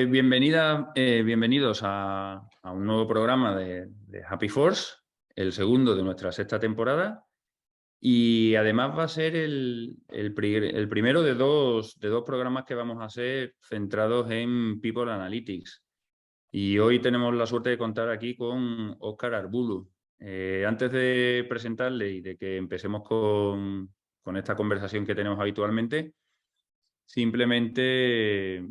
Bienvenidos a un nuevo programa de Happy Force, el segundo de nuestra sexta temporada, y además va a ser el primero de dos programas que vamos a hacer centrados en People Analytics. Y hoy tenemos la suerte de contar aquí con Óscar Arbulu. Antes de presentarle y de que empecemos con esta conversación que tenemos habitualmente, simplemente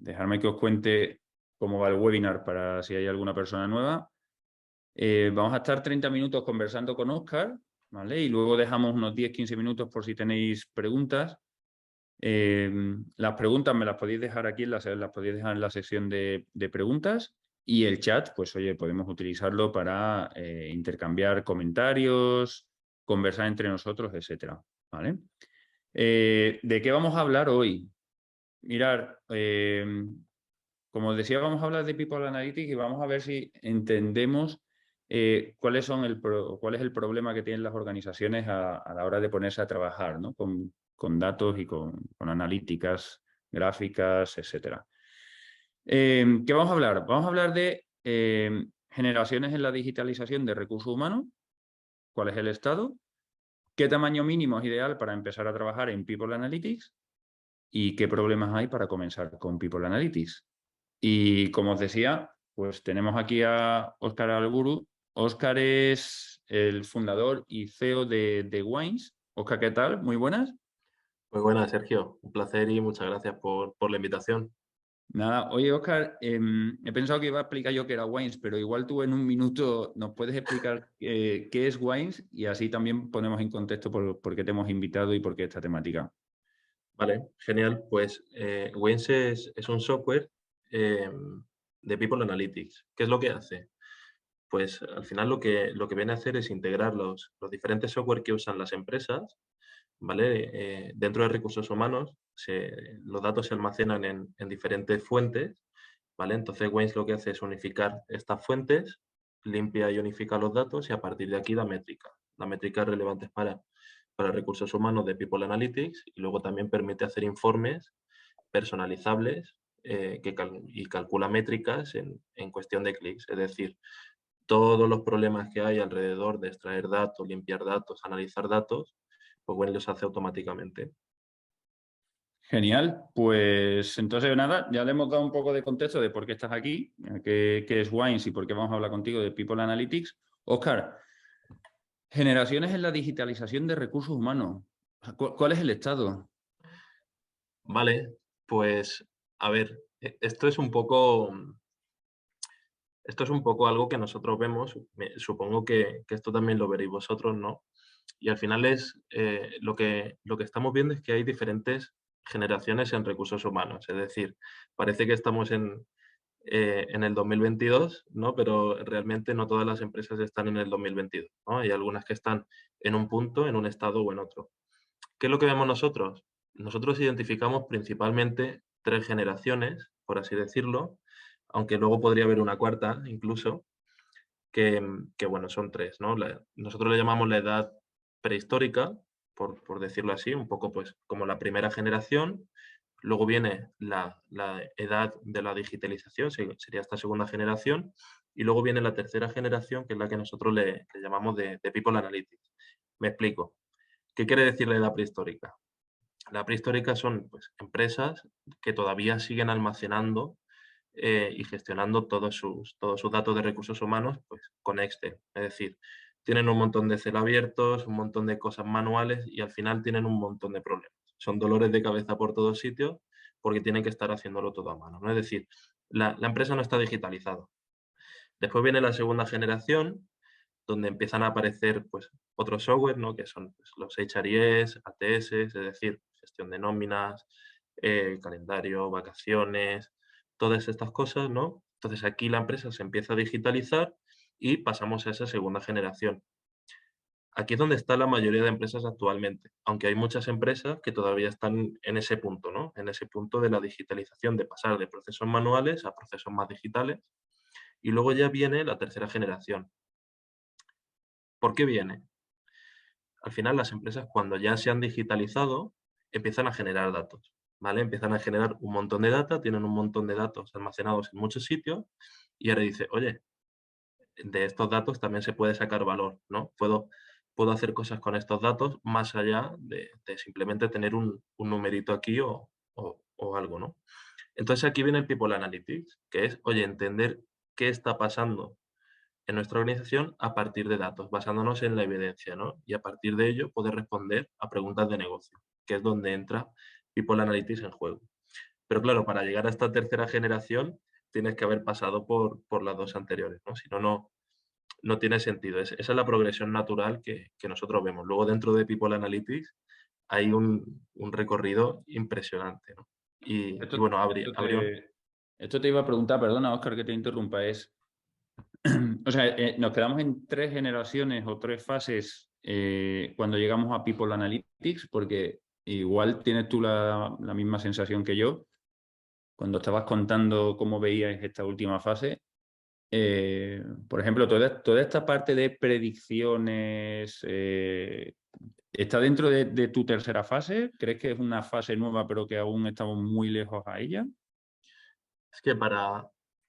dejarme que os cuente cómo va el webinar para si hay alguna persona nueva. Vamos a estar 30 minutos conversando con Óscar, ¿vale? Y luego dejamos unos 10-15 minutos por si tenéis preguntas. Las preguntas me las podéis dejar aquí, las podéis dejar en la sección de preguntas, y el chat, pues oye, podemos utilizarlo para intercambiar comentarios, conversar entre nosotros, etcétera, ¿vale? ¿De qué vamos a hablar hoy? Mirar, como os decía, vamos a hablar de People Analytics y vamos a ver si entendemos cuál es el problema que tienen las organizaciones a la hora de ponerse a trabajar, ¿no? Con datos y con analíticas, gráficas, etcétera. ¿Qué vamos a hablar? Vamos a hablar de generaciones en la digitalización de recursos humanos, cuál es el estado, qué tamaño mínimo es ideal para empezar a trabajar en People Analytics y qué problemas hay para comenzar con People Analytics. Y como os decía, pues tenemos aquí a Óscar Alburu. Óscar es el fundador y CEO de Wines. Óscar, ¿qué tal? Muy buenas. Muy buenas, Sergio. Un placer y muchas gracias por la invitación. Nada, oye, Óscar, he pensado que iba a explicar yo qué era Wines, pero igual tú en un minuto nos puedes explicar qué es Wines y así también ponemos en contexto por qué te hemos invitado y por qué esta temática. Vale, genial. Pues Wins es un software eh, de People Analytics. ¿Qué es lo que hace? Pues al final lo que viene a hacer es integrar los diferentes software que usan las empresas, ¿vale? Dentro de recursos humanos, los datos se almacenan en diferentes fuentes, ¿vale? Entonces Wins lo que hace es unificar estas fuentes, limpia y unifica los datos y a partir de aquí da métrica. La métrica es relevante para recursos humanos de People Analytics y luego también permite hacer informes personalizables y calcula métricas en cuestión de clics. Es decir, todos los problemas que hay alrededor de extraer datos, limpiar datos, analizar datos, pues bueno, los hace automáticamente. Genial, pues entonces nada, ya le hemos dado un poco de contexto de por qué estás aquí, qué es Wines y por qué vamos a hablar contigo de People Analytics. Óscar, generaciones en la digitalización de recursos humanos. ¿Cuál es el estado? Vale, pues a ver, esto es un poco algo que nosotros vemos, supongo que esto también lo veréis vosotros, ¿no? Y al final lo que estamos viendo es que hay diferentes generaciones en recursos humanos, es decir, parece que estamos en el 2022, ¿no? Pero realmente no todas las empresas están en el 2022, ¿no? Hay algunas que están en un punto, en un estado o en otro. ¿Qué es lo que vemos nosotros? Nosotros identificamos principalmente tres generaciones, por así decirlo, aunque luego podría haber una cuarta incluso, que bueno, son tres, ¿no? Nosotros le llamamos la edad prehistórica, por decirlo así, un poco pues como la primera generación. Luego viene la edad de la digitalización, sería esta segunda generación. Y luego viene la tercera generación, que es la que nosotros le llamamos de People Analytics. Me explico. ¿Qué quiere decir la edad prehistórica? La prehistórica son pues, empresas que todavía siguen almacenando y gestionando todos sus datos de recursos humanos pues, con Excel. Es decir, tienen un montón de Excel abiertos, un montón de cosas manuales y al final tienen un montón de problemas. Son dolores de cabeza por todos sitios porque tienen que estar haciéndolo todo a mano, ¿no? Es decir, la empresa no está digitalizada. Después viene la segunda generación, donde empiezan a aparecer pues, otros software, ¿no? Que son pues, los HRIS, ATS, es decir, gestión de nóminas, calendario, vacaciones, todas estas cosas, ¿no? Entonces aquí la empresa se empieza a digitalizar y pasamos a esa segunda generación. Aquí es donde está la mayoría de empresas actualmente, aunque hay muchas empresas que todavía están en ese punto, ¿no? En ese punto de la digitalización, de pasar de procesos manuales a procesos más digitales. Y luego ya viene la tercera generación. ¿Por qué viene? Al final las empresas cuando ya se han digitalizado empiezan a generar datos. ¿vale? Empiezan a generar un montón de data, tienen un montón de datos almacenados en muchos sitios y ahora dice, oye, de estos datos también se puede sacar valor, ¿no? Puedo hacer cosas con estos datos más allá de simplemente tener un numerito aquí o algo, ¿no? Entonces aquí viene el People Analytics, que es, oye, entender qué está pasando en nuestra organización a partir de datos, basándonos en la evidencia, ¿no? Y a partir de ello poder responder a preguntas de negocio, que es donde entra People Analytics en juego. Pero claro, para llegar a esta tercera generación tienes que haber pasado por las dos anteriores, ¿no? Si no, no tiene sentido. Esa es la progresión natural que nosotros vemos. Luego dentro de People Analytics hay un recorrido impresionante, ¿no? Y Esto, bueno, esto habría te, esto te iba a preguntar, perdona, Óscar, que te interrumpa, o sea, nos quedamos en 3 generaciones o 3 fases cuando llegamos a People Analytics, porque igual tienes tú la misma sensación que yo. Cuando estabas contando cómo veías esta última fase, por ejemplo, toda esta parte de predicciones, ¿está dentro de tu tercera fase? ¿Crees que es una fase nueva pero que aún estamos muy lejos a ella? Es que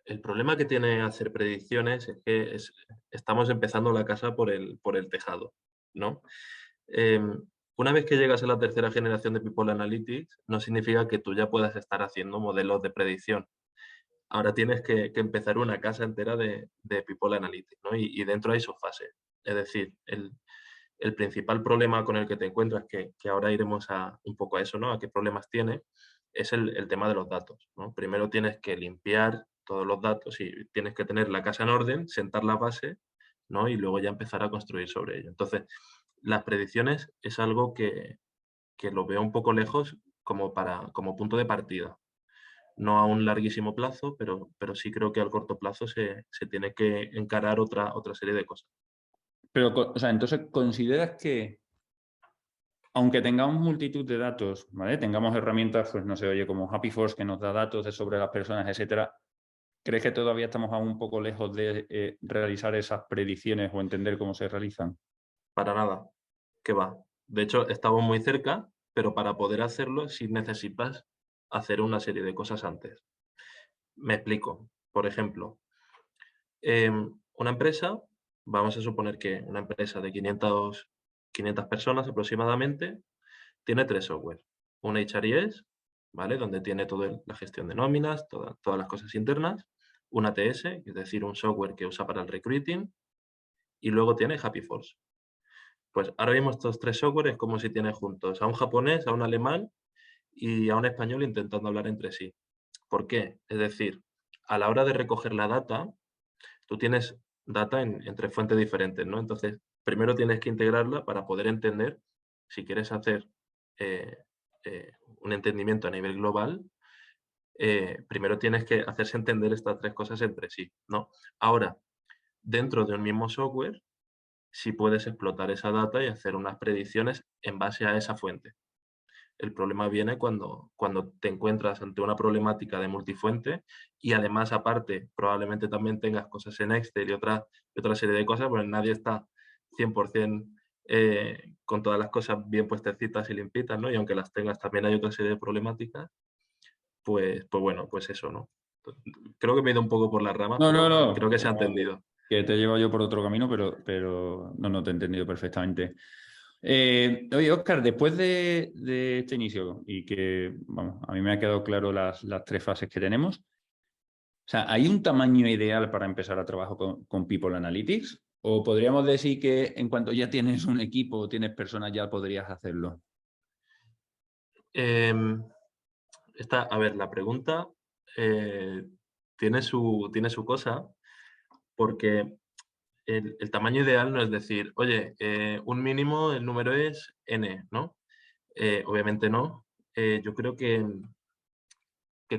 el problema que tiene hacer predicciones es que estamos empezando la casa por el tejado, ¿no? Em, una vez que llegas a la tercera generación de People Analytics, no significa que tú ya puedas estar haciendo modelos de predicción. Ahora tienes que empezar una casa entera de People Analytics, ¿no? Y dentro hay sus fases. Es decir, el principal problema con el que te encuentras, que ahora iremos un poco a eso, ¿no? A qué problemas tiene, es el tema de los datos, ¿no? Primero tienes que limpiar todos los datos y tienes que tener la casa en orden, sentar la base, ¿no? Y luego ya empezar a construir sobre ello. Entonces, las predicciones es algo que lo veo un poco lejos como punto de partida. No a un larguísimo plazo, pero sí creo que al corto plazo se tiene que encarar otra serie de cosas. Pero, o sea, entonces, ¿consideras que aunque tengamos multitud de datos, ¿vale? Tengamos herramientas, pues no sé, oye, como Happy Force que nos da datos sobre las personas, etcétera, ¿crees que todavía estamos aún un poco lejos de realizar esas predicciones o entender cómo se realizan? Para nada, que va. De hecho, estamos muy cerca, pero para poder hacerlo sí necesitas hacer una serie de cosas antes. Me explico. Por ejemplo, una empresa, vamos a suponer que una empresa de 500 personas aproximadamente, tiene 3 software. Un HRIS, ¿vale? Donde tiene toda la gestión de nóminas, todas las cosas internas. Un ATS, es decir, un software que usa para el recruiting. Y luego tiene Happy Force. Pues ahora mismo estos 3 software es como si tienes juntos a un japonés, a un alemán y a un español intentando hablar entre sí. ¿Por qué? Es decir, a la hora de recoger la data, tú tienes data entre fuentes diferentes, ¿no? Entonces, primero tienes que integrarla para poder entender, si quieres hacer eh, un entendimiento a nivel global, primero tienes que hacerse entender estas 3 cosas entre sí, ¿no? Ahora, dentro de un mismo software, sí puedes explotar esa data y hacer unas predicciones en base a esa fuente. El problema viene cuando te encuentras ante una problemática de multifuente y además, aparte, probablemente también tengas cosas en Excel y otra serie de cosas, pues nadie está 100% con todas las cosas bien puestecitas y limpitas, ¿no? Y aunque las tengas, también hay otra serie de problemáticas, pues bueno, pues eso, ¿no? Creo que me he ido un poco por las ramas, No, no, pero no. creo que se ha entendido. Que te llevo yo por otro camino, pero no te he entendido perfectamente. Oye, Óscar, después de este inicio y que, vamos, a mí me ha quedado claro las 3 fases que tenemos, o sea, ¿hay un tamaño ideal para empezar a trabajar con People Analytics? ¿O podríamos decir que en cuanto ya tienes un equipo o tienes personas ya podrías hacerlo? Em, a ver, la pregunta eh, tiene su cosa, porque el tamaño ideal no es decir, oye, un mínimo, el número es n, ¿no? Obviamente no. Yo creo que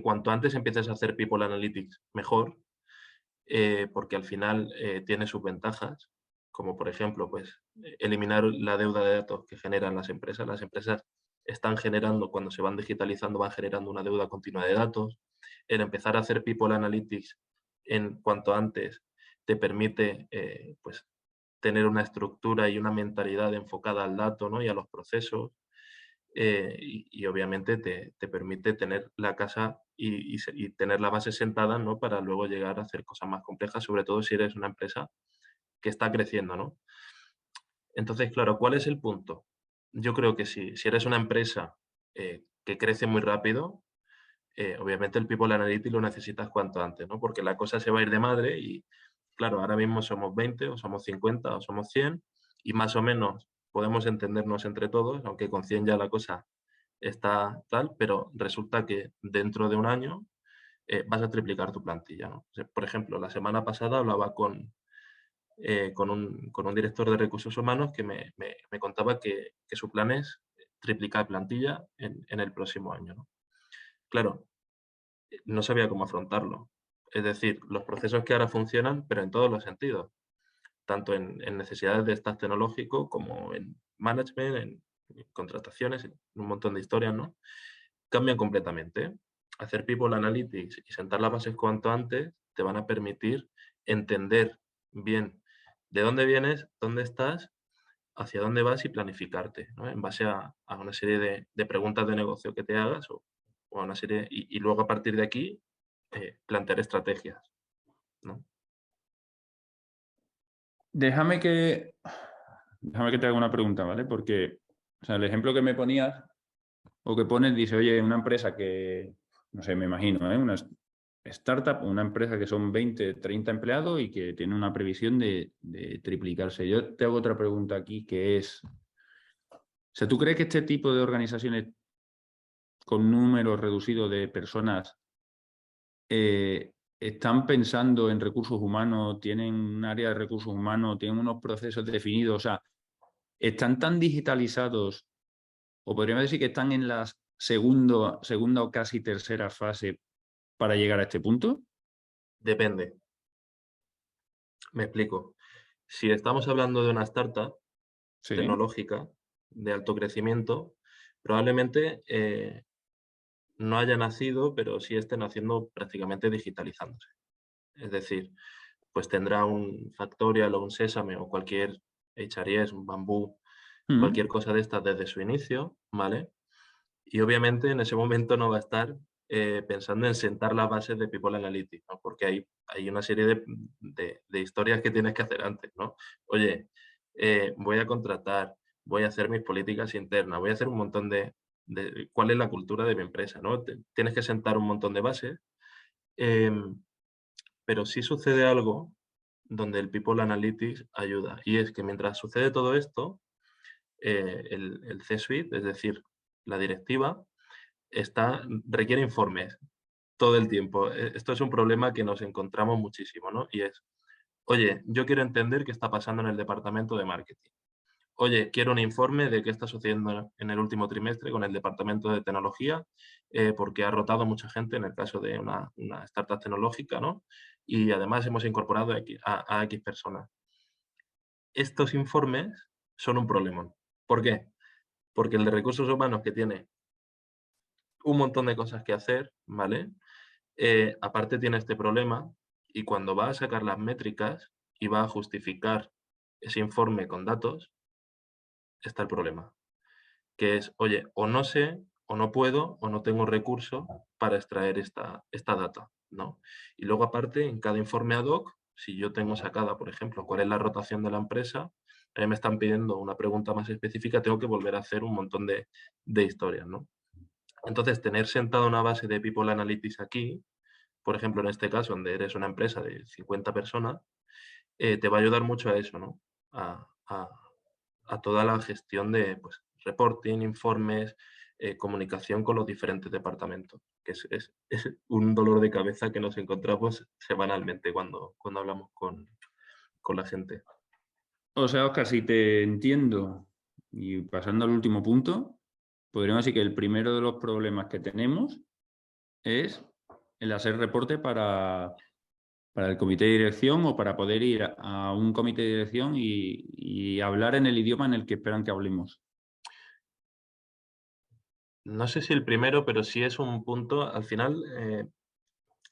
cuanto antes empieces a hacer People Analytics, mejor, porque al final tiene sus ventajas, como por ejemplo, pues, eliminar la deuda de datos que generan las empresas. Las empresas están generando, cuando se van digitalizando, van generando una deuda continua de datos. El empezar a hacer People Analytics en cuanto antes te permite, pues, tener una estructura y una mentalidad enfocada al dato, ¿no? Y a los procesos. y obviamente te permite tener la casa y tener la base sentada, ¿no? Para luego llegar a hacer cosas más complejas, sobre todo si eres una empresa que está creciendo, ¿no? Entonces, claro, ¿cuál es el punto? Yo creo que si eres una empresa que crece muy rápido, obviamente el People Analytics lo necesitas cuanto antes, ¿no? Porque la cosa se va a ir de madre y, claro, ahora mismo somos 20 o somos 50 o somos 100 y más o menos podemos entendernos entre todos, aunque con 100 ya la cosa está tal, pero resulta que dentro de un año vas a triplicar tu plantilla, ¿no? O sea, por ejemplo, la semana pasada hablaba con un director de recursos humanos que me contaba que su plan es triplicar plantilla en el próximo año, ¿no? Claro, no sabía cómo afrontarlo. Es decir, los procesos que ahora funcionan, pero en todos los sentidos, tanto en necesidades de staff tecnológico como en management, en contrataciones, en un montón de historias, ¿no? Cambian completamente. Hacer People Analytics y sentar las bases cuanto antes te van a permitir entender bien de dónde vienes, dónde estás, hacia dónde vas y planificarte, ¿no? En base a una serie de preguntas de negocio que te hagas o a una serie, y luego a partir de aquí plantear estrategias, ¿no? Déjame que, déjame que te haga una pregunta, ¿vale? Porque, o sea, el ejemplo que me ponías o que pones dice, oye, una empresa que, no sé, me imagino, ¿eh? Una startup, una empresa que son 20, 30 empleados y que tiene una previsión de triplicarse. Yo te hago otra pregunta aquí que es, o sea, ¿tú crees que este tipo de organizaciones con números reducidos de personas están pensando en recursos humanos, tienen un área de recursos humanos, tienen unos procesos definidos, o sea, están tan digitalizados, o podríamos decir que están en la segunda o casi tercera fase para llegar a este punto? Depende, me explico. Si estamos hablando de una startup Sí. tecnológica de alto crecimiento, probablemente no haya nacido, pero sí esté naciendo prácticamente digitalizándose. Es decir, pues tendrá un Factorial o un Sésame o cualquier HRIS, un Bamboo, Mm. cualquier cosa de estas desde su inicio, ¿vale? Y obviamente en ese momento no va a estar pensando en sentar las bases de People Analytics, ¿no? Porque hay una serie de historias que tienes que hacer antes, ¿no? Oye, voy a contratar, voy a hacer mis políticas internas, voy a hacer un montón de cuál es la cultura de mi empresa, ¿no? Tienes que sentar un montón de bases, em, pero sí sucede algo donde el People Analytics ayuda. Y es que mientras sucede todo esto, el C-Suite, es decir, la directiva, requiere informes todo el tiempo. Esto es un problema que nos encontramos muchísimo, ¿no? Y es, oye, yo quiero entender qué está pasando en el departamento de marketing. Oye, quiero un informe de qué está sucediendo en el último trimestre con el departamento de tecnología, porque ha rotado mucha gente en el caso de una startup tecnológica, ¿no? Y además hemos incorporado a X personas. Estos informes son un problema. ¿Por qué? Porque el de recursos humanos que tiene un montón de cosas que hacer, ¿vale? Aparte tiene este problema y cuando va a sacar las métricas y va a justificar ese informe con datos, está el problema, que es, oye, o no sé, o no puedo, o no tengo recurso para extraer esta data, ¿no? Y luego aparte, en cada informe ad hoc, si yo tengo sacada, por ejemplo, cuál es la rotación de la empresa, a mí me están pidiendo una pregunta más específica, tengo que volver a hacer un montón de historias, ¿no? Entonces, tener sentada una base de People Analytics aquí, por ejemplo, en este caso, donde eres una empresa de 50 personas, te va a ayudar mucho a eso, ¿no? A toda la gestión de pues, reporting, informes, comunicación con los diferentes departamentos, que es un dolor de cabeza que nos encontramos semanalmente cuando hablamos con la gente. O sea, Oscar, si te entiendo, y pasando al último punto, podríamos decir que el primero de los problemas que tenemos es el hacer reporte para el comité de dirección o para poder ir a un comité de dirección y hablar en el idioma en el que esperan que hablemos. No sé si el primero, pero sí es un punto, al final,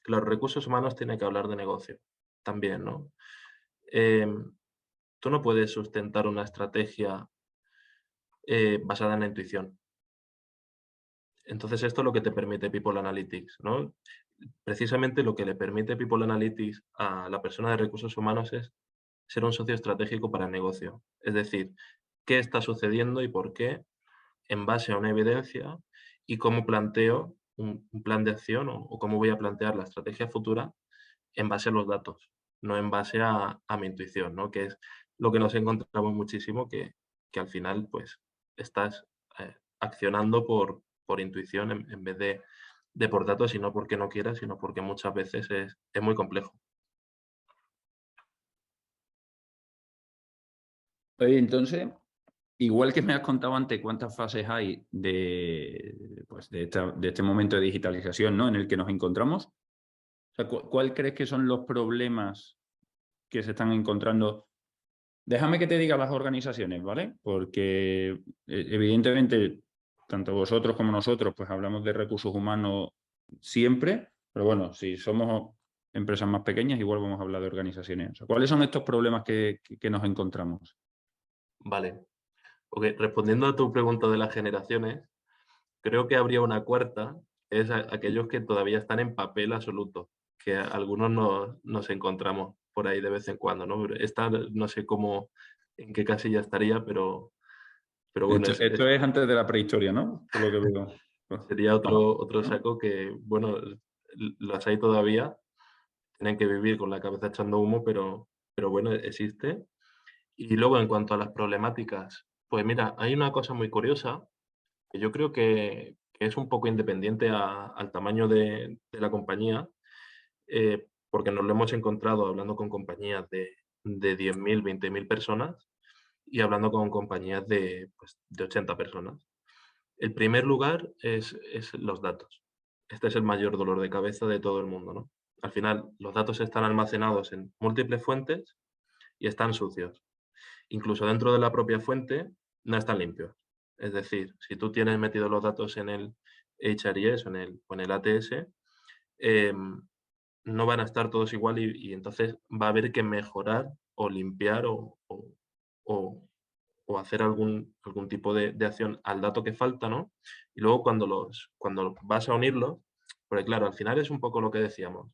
los recursos humanos tienen que hablar de negocio también, ¿no? Em, Tú no puedes sustentar una estrategia basada en la intuición. Entonces esto es lo que te permite People Analytics, ¿no? Precisamente lo que le permite People Analytics a la persona de recursos humanos es ser un socio estratégico para el negocio. Es decir, qué está sucediendo y por qué en base a una evidencia y cómo planteo un plan de acción o cómo voy a plantear la estrategia futura en base a los datos, no en base a mi intuición, ¿no? Que es lo que nos encontramos muchísimo, que al final pues estás accionando por intuición en vez de por datos y no porque no quieras, sino porque muchas veces es muy complejo. Oye, entonces, igual que me has contado antes cuántas fases hay pues de este momento de digitalización, ¿no? En el que nos encontramos, o sea, ¿cuál crees que son los problemas que se están encontrando? Déjame que te diga las organizaciones, ¿vale? Porque evidentemente, tanto vosotros como nosotros, pues hablamos de recursos humanos siempre, pero bueno, si somos empresas más pequeñas, igual vamos a hablar de organizaciones. O sea, ¿cuáles son estos problemas que nos encontramos? Vale. Ok, respondiendo a tu pregunta de las generaciones, creo que habría una cuarta, es aquellos que todavía están en papel absoluto, que algunos nos encontramos por ahí de vez en cuando, ¿no? Pero esta no sé cómo, en qué casilla estaría, pero bueno, Esto es antes de la prehistoria, ¿no? Por lo que veo. Pues, sería vamos, otro ¿no? saco que, bueno, las hay todavía, tienen que vivir con la cabeza echando humo, pero bueno, existe. Y luego en cuanto a las problemáticas, pues mira, hay una cosa muy curiosa que yo creo que es un poco independiente al tamaño de la compañía, porque nos lo hemos encontrado hablando con compañías de 10.000, 20.000 personas y hablando con compañías pues, de 80 personas. El primer lugar es los datos. Este es el mayor dolor de cabeza de todo el mundo, ¿no? Al final, los datos están almacenados en múltiples fuentes y están sucios. Incluso dentro de la propia fuente no están limpios. Es decir, si tú tienes metidos los datos en el HRIS o en el ATS, no van a estar todos igual y entonces va a haber que mejorar o limpiar o- o hacer algún tipo de acción al dato que falta, ¿no? Y luego cuando vas a unirlos, porque claro, al final es un poco lo que decíamos.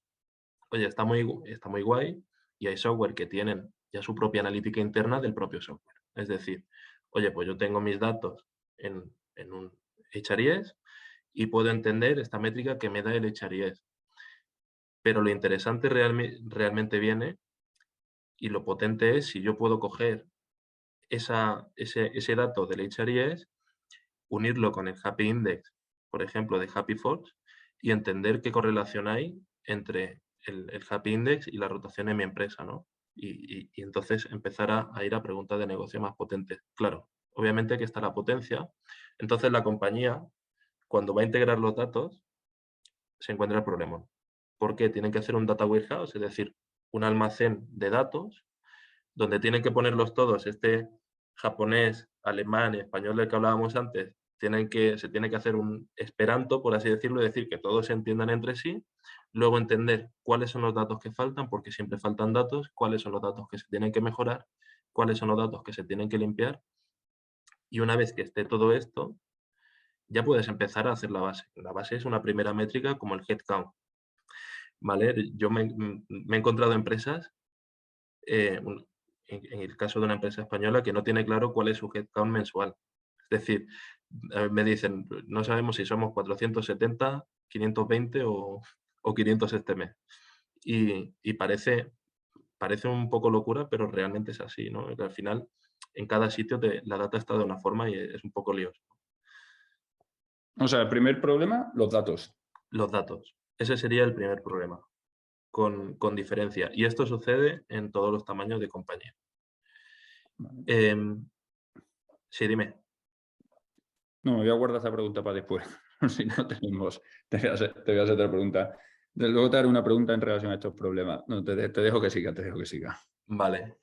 Oye, está muy guay y hay software que tienen ya su propia analítica interna del propio software. Es decir, oye, pues yo tengo mis datos en un HRIS y puedo entender esta métrica que me da el HRIS. Pero lo interesante realmente viene y lo potente es si yo puedo coger ese dato del HRIS, unirlo con el Happy Index, por ejemplo, de Happy Force, y entender qué correlación hay entre el Happy Index y la rotación en mi empresa, ¿no? Y entonces empezar a ir a preguntas de negocio más potentes. Claro, obviamente aquí está la potencia. Entonces la compañía, cuando va a integrar los datos, se encuentra el problema. Porque tienen que hacer un data warehouse, es decir, un almacén de datos, donde tienen que ponerlos todos, este japonés, alemán y español del que hablábamos antes, se tiene que hacer un esperanto, por así decirlo, es decir, que todos se entiendan entre sí, luego entender cuáles son los datos que faltan, porque siempre faltan datos, cuáles son los datos que se tienen que mejorar, cuáles son los datos que se tienen que limpiar, y una vez que esté todo esto, ya puedes empezar a hacer la base. La base es una primera métrica como el headcount, ¿vale? Yo me he encontrado empresas, en el caso de una empresa española, que no tiene claro cuál es su headcount mensual. Es decir, me dicen, no sabemos si somos 470, 520 o 500 este mes. Y parece un poco locura, pero realmente es así, ¿no? Al final, en cada sitio la data está de una forma y es un poco líos. O sea, el primer problema, los datos. Los datos. Ese sería el primer problema, con diferencia. Y esto sucede en todos los tamaños de compañía. Vale. Sí, dime. No, me voy a guardar esta pregunta para después. Si no tenemos, te voy a hacer otra pregunta. Luego te haré una pregunta en relación a estos problemas. No, te dejo que siga, te dejo que siga. Vale.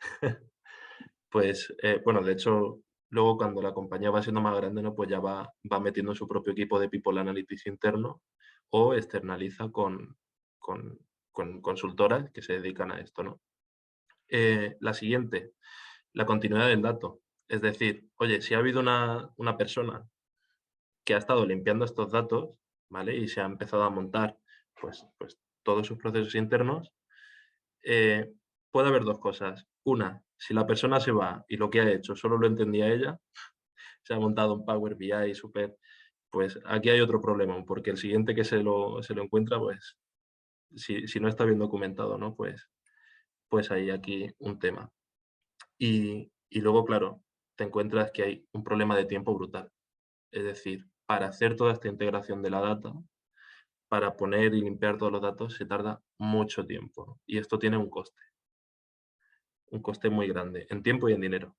Pues, bueno, de hecho, luego cuando la compañía va siendo más grande, ¿no? Pues ya va metiendo su propio equipo de People Analytics interno o externaliza con consultoras que se dedican a esto, ¿no? La siguiente, la continuidad del dato. Es decir, oye, si ha habido una persona que ha estado limpiando estos datos, ¿vale? Y se ha empezado a montar pues todos sus procesos internos, puede haber dos cosas. Una, si la persona se va y lo que ha hecho solo lo entendía ella, se ha montado un Power BI súper, pues aquí hay otro problema, porque el siguiente que se lo encuentra, pues si no está bien documentado, ¿no? Pues hay aquí un tema. Y luego, claro, te encuentras que hay un problema de tiempo brutal. Es decir, para hacer toda esta integración de la data, para poner y limpiar todos los datos, se tarda mucho tiempo. Y esto tiene un coste muy grande, en tiempo y en dinero.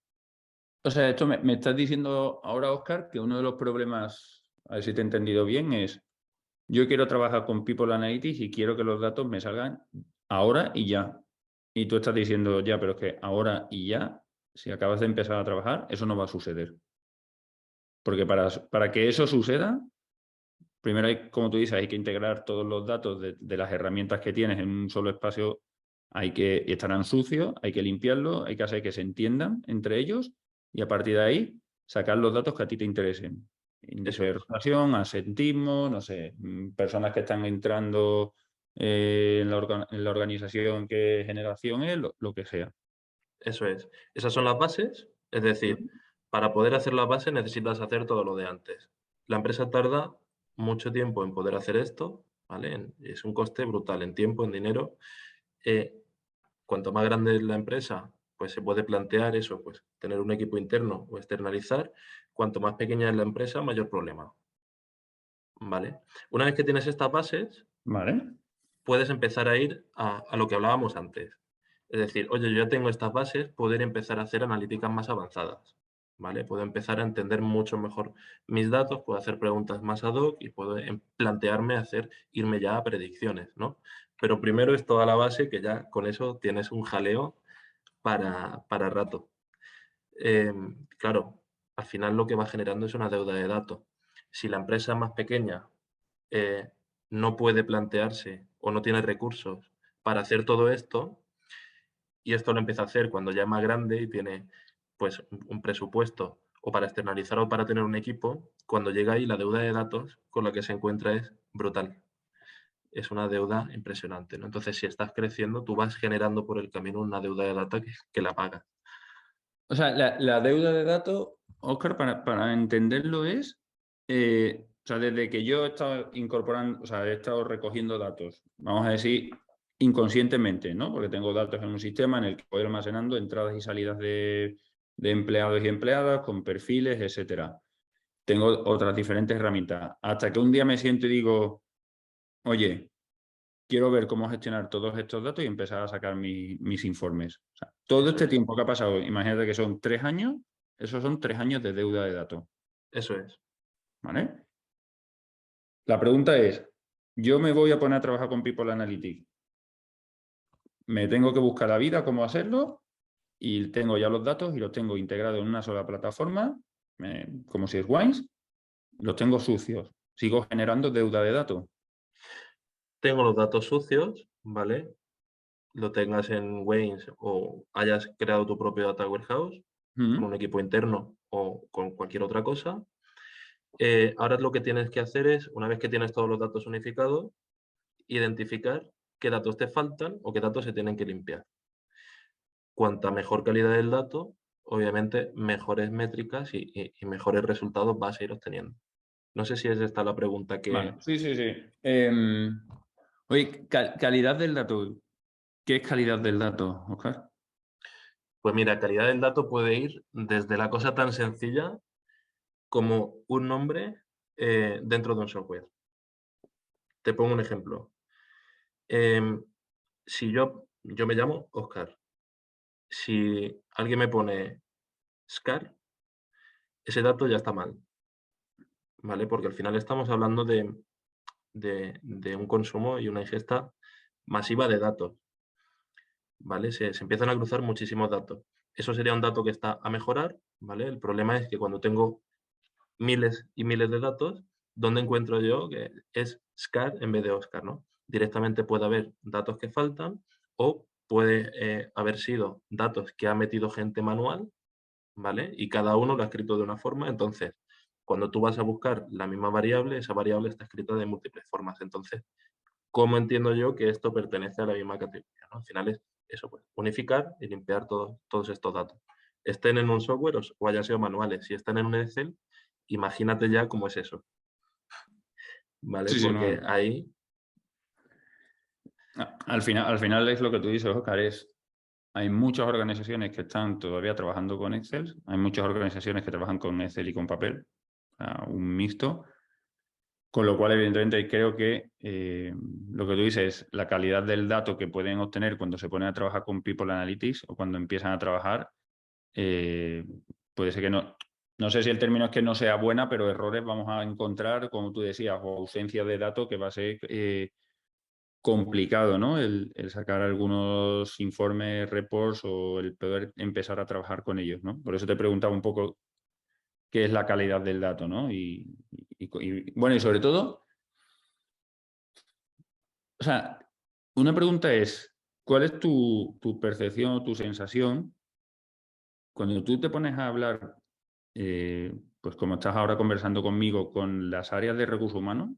O sea, esto me estás diciendo ahora, Óscar, que uno de los problemas, a ver si te he entendido bien, es yo quiero trabajar con People Analytics y quiero que los datos me salgan ahora y ya. Y tú estás diciendo, ya, pero es que ahora y ya, si acabas de empezar a trabajar, eso no va a suceder. Porque para que eso suceda, primero hay, como tú dices, hay que integrar todos los datos de las herramientas que tienes en un solo espacio, estarán sucios, hay que limpiarlos, hay que hacer que se entiendan entre ellos y a partir de ahí sacar los datos que a ti te interesen. Eso Índice de es, rotación, asentismo, no sé, personas que están entrando en la organización, qué generación es, lo que sea. eso es. Esas son las bases, es decir, para poder hacer las bases necesitas hacer todo lo de antes. La empresa tarda mucho tiempo en poder hacer esto, ¿vale? Es un coste brutal en tiempo, en dinero. Eh, Cuanto más grande es la empresa, pues se puede plantear eso, pues tener un equipo interno o externalizar. Cuanto más pequeña es la empresa, mayor problema, ¿vale? Una vez que tienes estas bases, ¿Vale? puedes empezar a ir a lo que hablábamos antes. Es decir, oye, yo ya tengo estas bases, poder empezar a hacer analíticas más avanzadas, ¿vale? Puedo empezar a entender mucho mejor mis datos, puedo hacer preguntas más ad hoc y puedo plantearme irme ya a predicciones, ¿no? Pero primero es toda la base que ya con eso tienes un jaleo para rato. Claro, al final lo que va generando es una deuda de datos. Si la empresa más pequeña eh, no puede plantearse o no tiene recursos para hacer todo esto, y esto lo empieza a hacer cuando ya es más grande y tiene pues un presupuesto o para externalizar o para tener un equipo, cuando llega ahí la deuda de datos con la que se encuentra es brutal. Es una deuda impresionante, ¿no? Entonces, si estás creciendo, tú vas generando por el camino una deuda de datos que la pagas. O sea, la deuda de datos, Óscar, para entenderlo es, o sea, desde que yo he estado incorporando, o sea, he estado recogiendo datos, vamos a decir, inconscientemente, ¿no? Porque tengo datos en un sistema en el que voy almacenando entradas y salidas de empleados y empleadas con perfiles, etcétera. Tengo otras diferentes herramientas. Hasta que un día me siento y digo, oye, quiero ver cómo gestionar todos estos datos y empezar a sacar mis informes. O sea, todo Eso este es, tiempo que ha pasado, imagínate que son 3 años, esos son 3 años de deuda de datos, eso es. ¿vale? La pregunta es, yo me voy a poner a trabajar con People Analytics, me tengo que buscar la vida cómo hacerlo y tengo ya los datos y los tengo integrados en una sola plataforma, como si es Wines, los tengo sucios, sigo generando deuda de datos. Tengo los datos sucios, ¿vale? Lo tengas en Waynes o hayas creado tu propio data warehouse con un Mm. equipo interno o con cualquier otra cosa. Ahora lo que tienes que hacer es, una vez que tienes todos los datos unificados, identificar qué datos te faltan o qué datos se tienen que limpiar. Cuanta mejor calidad del dato, obviamente mejores métricas y mejores resultados vas a ir obteniendo. No sé si es esta la pregunta Vale, que... sí, sí, sí. Oye, calidad del dato. ¿Qué es calidad del dato, Oscar? Pues mira, calidad del dato puede ir desde la cosa tan sencilla como un nombre dentro de un software. Te pongo un ejemplo. Em, si yo me llamo Oscar, si alguien me pone Scar, ese dato ya está mal, ¿vale? Porque al final estamos hablando de un consumo y una ingesta masiva de datos, ¿vale? Se empiezan a cruzar muchísimos datos. Eso sería un dato que está a mejorar, ¿vale? El problema es que cuando tengo miles y miles de datos, ¿dónde encuentro yo que es Scar en vez de Oscar, ¿no? Directamente puede haber datos que faltan o puede haber sido datos que ha metido gente manual, ¿vale? Y cada uno lo ha escrito de una forma. Entonces, cuando tú vas a buscar la misma variable, esa variable está escrita de múltiples formas. Entonces, ¿cómo entiendo yo que esto pertenece a la misma categoría, ¿no? Al final es eso, pues, unificar y limpiar todos estos datos. Estén en un software o hayan sido manuales. Si están en un Excel, imagínate ya cómo es eso, ¿vale? Sí, sí, no. Porque ahí, Al final es lo que tú dices, Oscar, hay muchas organizaciones que están todavía trabajando con Excel, hay muchas organizaciones que trabajan con Excel y con papel, un mixto, con lo cual evidentemente creo que lo que tú dices es la calidad del dato que pueden obtener cuando se ponen a trabajar con People Analytics o cuando empiezan a trabajar, puede ser que no sé si el término es que no sea buena, pero errores vamos a encontrar, como tú decías, o ausencia de datos que va a ser complicado, ¿no? El sacar algunos informes, reports o el poder empezar a trabajar con ellos, ¿no? Por eso te preguntaba un poco qué es la calidad del dato, ¿no? Bueno, y sobre todo, o sea, una pregunta es, ¿cuál es tu percepción o tu sensación cuando tú te pones a hablar, pues como estás ahora conversando conmigo, con las áreas de recursos humanos?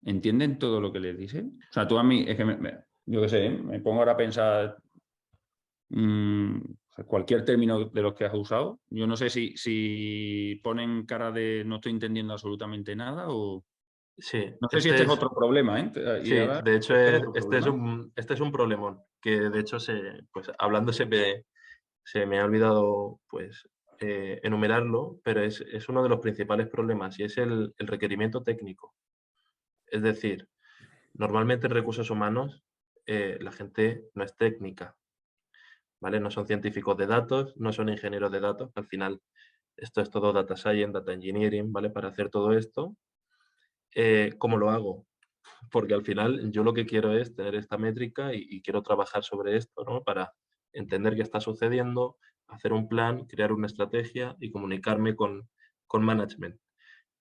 ¿Entienden todo lo que les dices? O sea, tú a mí, es que yo qué sé, me pongo ahora a pensar o sea, cualquier término de los que has usado. Yo no sé si ponen cara de no estoy entendiendo absolutamente nada o... sí, No sé si este es otro problema, ¿eh? Y sí, ahora, de hecho ¿este es otro problema? este es un problemón, que de hecho pues hablando se me ha olvidado pues enumerarlo, pero es uno de los principales problemas y es el requerimiento técnico. Es decir, normalmente en recursos humanos la gente no es técnica, ¿vale? No son científicos de datos, no son ingenieros de datos, al final esto es todo data science, data engineering, ¿vale? Para hacer todo esto, ¿cómo lo hago? Porque al final yo lo que quiero es tener esta métrica y quiero trabajar sobre esto, ¿no? Para entender qué está sucediendo, hacer un plan, crear una estrategia y comunicarme con management.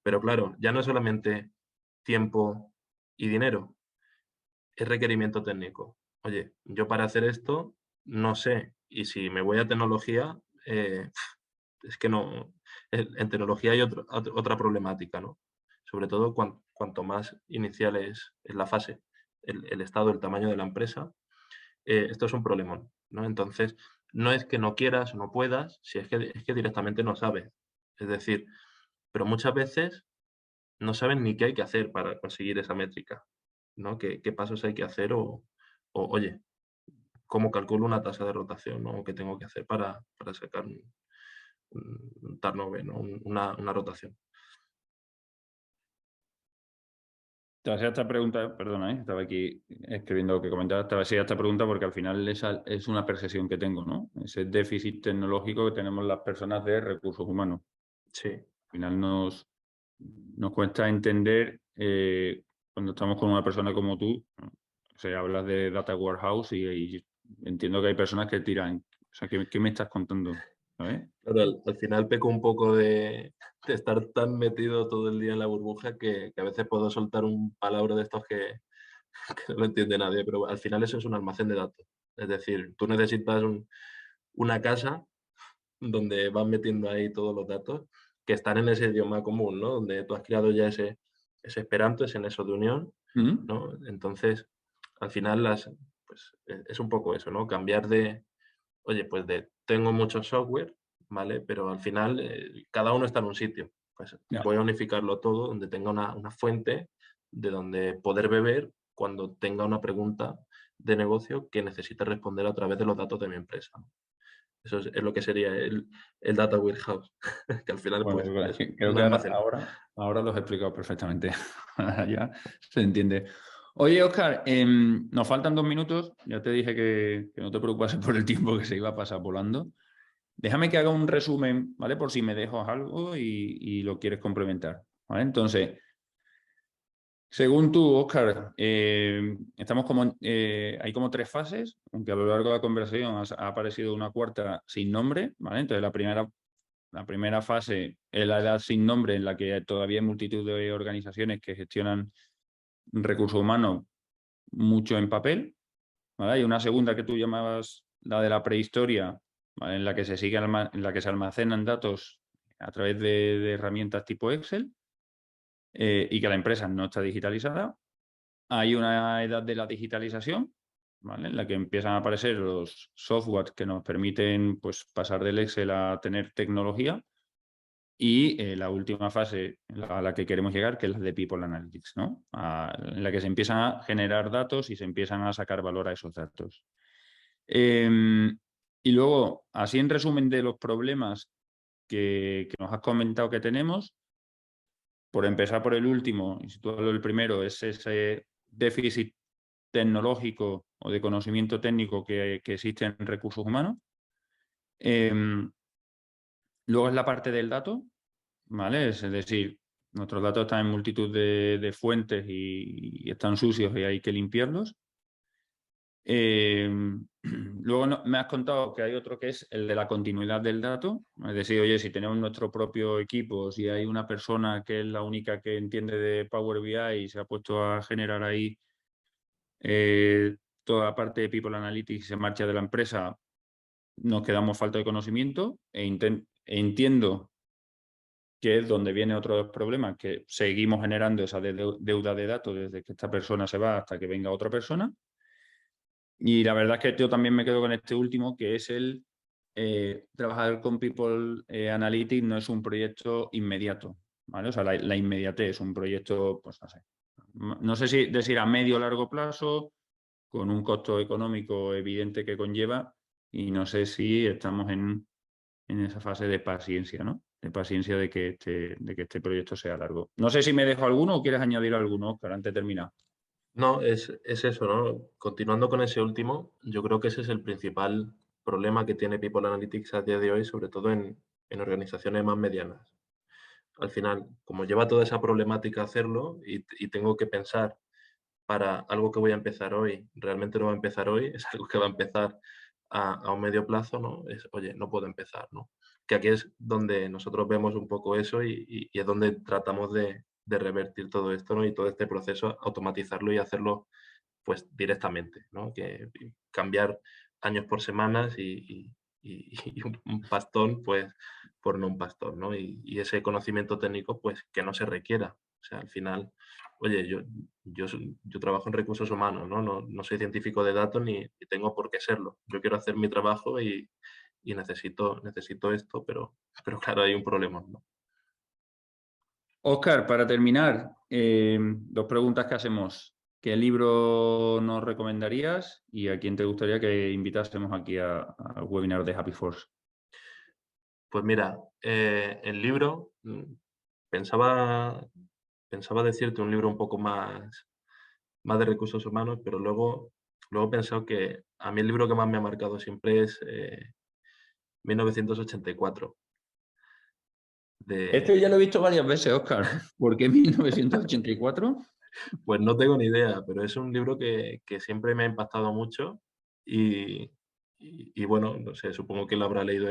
Pero claro, ya no es solamente tiempo y dinero, es requerimiento técnico. Oye, yo para hacer esto no sé, y si me voy a tecnología, es que no, en tecnología hay otra problemática, ¿no? Sobre todo cuanto más inicial es la fase, el estado, el tamaño de la empresa, esto es un problemón, ¿no? Entonces, no es que no quieras o no puedas, si es que directamente no sabes. Es decir, pero muchas veces no saben ni qué hay que hacer para conseguir esa métrica, ¿no? ¿Qué pasos hay que hacer oye, cómo calculo una tasa de rotación, ¿no? ¿Qué tengo que hacer para sacar un turnover, ¿no? Una rotación. Te hacía esta pregunta, perdona, estaba aquí escribiendo lo que comentabas, te hacía esta pregunta porque al final esa es una percepción que tengo, ¿no? Ese déficit tecnológico que tenemos las personas de recursos humanos. Sí, Al final nos cuesta entender cuando estamos con una persona como tú, o sea, hablas de Data Warehouse y entiendo que hay personas que tiran, o sea, ¿qué me estás contando? ¿Sabes? claro, al final peco un poco de estar tan metido todo el día en la burbuja que a veces puedo soltar un palabra de estos que, que no lo entiende nadie, pero al final eso es un almacén de datos. Es decir, tú necesitas una casa donde vas metiendo ahí todos los datos que están en ese idioma común, ¿no? Donde tú has creado ya ese esperanto, ese nexo de unión, ¿Mm? ¿no? Entonces, al final pues, es un poco eso, ¿no? Cambiar oye, pues tengo mucho software, ¿vale? Pero al final cada uno está en un sitio. Pues Ya. voy a unificarlo todo donde tenga una fuente de donde poder beber cuando tenga una pregunta de negocio que necesite responder a través de los datos de mi empresa, ¿no? Eso es lo que sería el data warehouse, que al final Bueno, pues es creo un que almacén. ahora lo has explicado perfectamente. Ahora ya se entiende. Oye, Oscar, nos faltan 2 minutos. Ya te dije que no te preocupases por el tiempo que se iba a pasar volando. Déjame que haga un resumen, ¿vale? Por si me dejas algo y lo quieres complementar, ¿vale? Entonces, según tú, Oscar, hay como 3 fases, aunque a lo largo de la conversación ha aparecido una cuarta sin nombre, ¿vale? Entonces, la primera fase es la edad sin nombre, en la que todavía hay multitud de organizaciones que gestionan recursos humanos mucho en papel, ¿vale? Hay una segunda que tú llamabas la de la prehistoria, ¿vale? En la que se almacenan datos a través de herramientas tipo Excel y que la empresa no está digitalizada. Hay una edad de la digitalización, ¿vale?, en la que empiezan a aparecer los softwares que nos permiten, pues, pasar del Excel a tener tecnología. Y la última fase a la que queremos llegar, que es la de People Analytics, ¿no? En la que se empiezan a generar datos y se empiezan a sacar valor a esos datos. Y luego, así en resumen de los problemas que nos has comentado que tenemos, por empezar por el último, y situarlo el primero, es ese déficit tecnológico o de conocimiento técnico que existe en recursos humanos. Luego es la parte del dato, ¿vale? Es decir, nuestros datos están en multitud de fuentes y están sucios y hay que limpiarlos. Luego me has contado que hay otro que es el de la continuidad del dato. Es decir, oye, si tenemos nuestro propio equipo, si hay una persona que es la única que entiende de Power BI y se ha puesto a generar ahí toda la parte de People Analytics y se marcha de la empresa, nos quedamos falta de conocimiento entiendo que es donde viene otro de los problemas, que seguimos generando esa deuda de datos desde que esta persona se va hasta que venga otra persona. Y la verdad es que yo también me quedo con este último, que es el trabajar con People Analytics no es un proyecto inmediato, ¿vale? O sea, la inmediatez es un proyecto, pues no sé si decir a medio o largo plazo, con un costo económico evidente que conlleva, y no sé si estamos en esa fase de paciencia, ¿no? De paciencia de que este proyecto sea largo. No sé si me dejo alguno o quieres añadir alguno, Óscar, antes de terminar. No, es eso, ¿no? Continuando con ese último, yo creo que ese es el principal problema que tiene People Analytics a día de hoy, sobre todo en organizaciones más medianas. Al final, como lleva toda esa problemática hacerlo y tengo que pensar para algo que voy a empezar hoy, realmente no va a empezar hoy, es algo que va a empezar a un medio plazo, ¿no? Es, oye, no puedo empezar, ¿no? Que aquí es donde nosotros vemos un poco eso y es donde tratamos de revertir todo esto, ¿no? Y todo este proceso, automatizarlo y hacerlo pues directamente, ¿no? Que cambiar años por semanas y un pastón, pues, por no un pastor, ¿no? Y ese conocimiento técnico, pues, que no se requiera. O sea, al final, oye, yo trabajo en recursos humanos, ¿no? No soy científico de datos ni tengo por qué serlo. Yo quiero hacer mi trabajo y necesito esto, pero claro, hay un problema, ¿no? Óscar, para terminar, dos preguntas que hacemos. ¿Qué libro nos recomendarías y a quién te gustaría que invitásemos aquí al webinar de Happy Force? Pues mira, el libro, pensaba decirte un libro un poco más de recursos humanos, pero luego he pensado que a mí el libro que más me ha marcado siempre es 1984. De, Este ya lo he visto varias veces, Óscar. ¿Por qué 1984? pues no tengo ni idea, pero es un libro que siempre me ha impactado mucho y bueno, no sé, supongo que lo habrá leído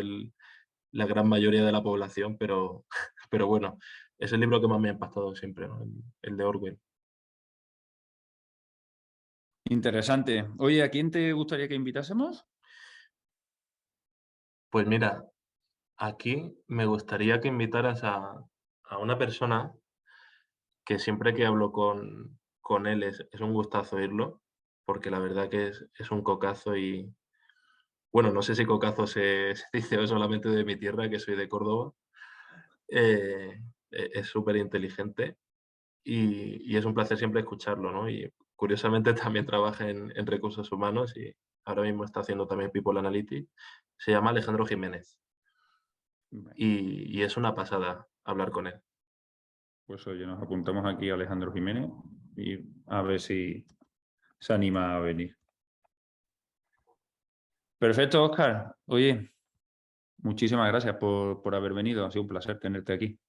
la gran mayoría de la población, pero bueno, es el libro que más me ha impactado siempre, ¿no? El de Orwell. Interesante. Oye, ¿a quién te gustaría que invitásemos? Pues mira, aquí me gustaría que invitaras a una persona que siempre que hablo con él es un gustazo oírlo, porque la verdad que es un cocazo y, bueno, no sé si cocazo se dice solamente de mi tierra, que soy de Córdoba. Es súper inteligente y es un placer siempre escucharlo, ¿no? Y curiosamente también trabaja en recursos humanos y ahora mismo está haciendo también People Analytics. Se llama Alejandro Jiménez Bueno, y es una pasada hablar con él. pues oye, nos apuntamos aquí a Alejandro Jiménez y a ver si se anima a venir. Perfecto, Óscar. Oye, muchísimas gracias por haber venido. Ha sido un placer tenerte aquí.